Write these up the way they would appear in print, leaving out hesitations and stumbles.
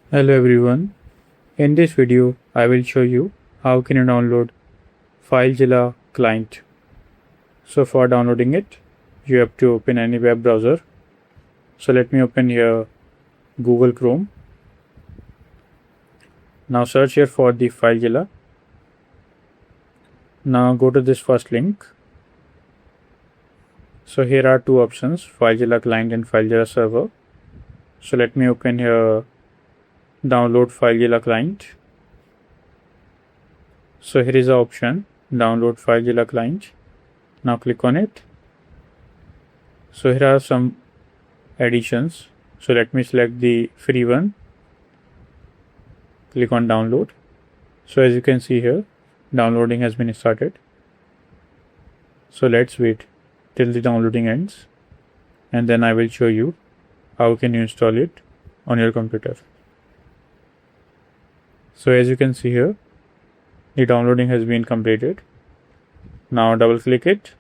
Hello everyone, in this video I will show you how can you download FileZilla Client. So for downloading it, you have to open any web browser. So let me open here Google Chrome. Now search here for the FileZilla. Now go to this first link. So here are two options, FileZilla Client and FileZilla Server. So let me open here download FileZilla Client. So here is the option download FileZilla Client. Now click on it. So here are some additions. So let me select the free one. Click on download. So as you can see here, downloading has been started. So let's wait till the downloading ends, and then I will show you how can you install it on your computer. So as you can see here, the downloading has been completed. Now double click it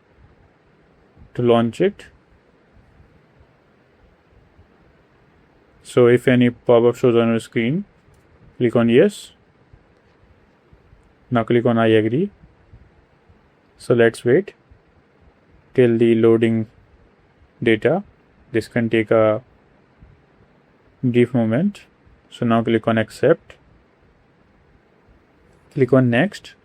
to launch it. So if any pop-up shows on your screen, click on yes. Now click on I agree. So let's wait till the loading data. This can take a brief moment. So now click on accept. Click on next.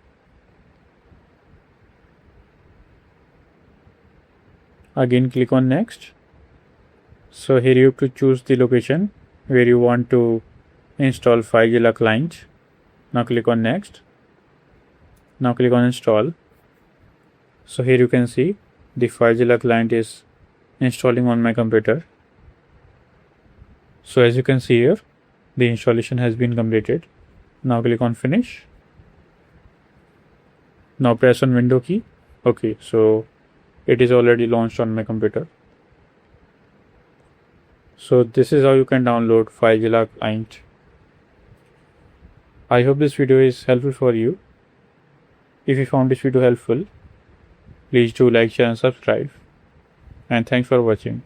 Again click on next. So here you have to choose the location where you want to install FileZilla Client. Now click on next. Now click on install. So here you can see the FileZilla Client is installing on my computer. So as you can see here, the installation has been completed. Now click on finish. Now press on window key. Okay, so it is already launched on my computer. So this is how you can download FileZilla Client. I hope this video is helpful for you. If you found this video helpful, please do like, share and subscribe. And thanks for watching.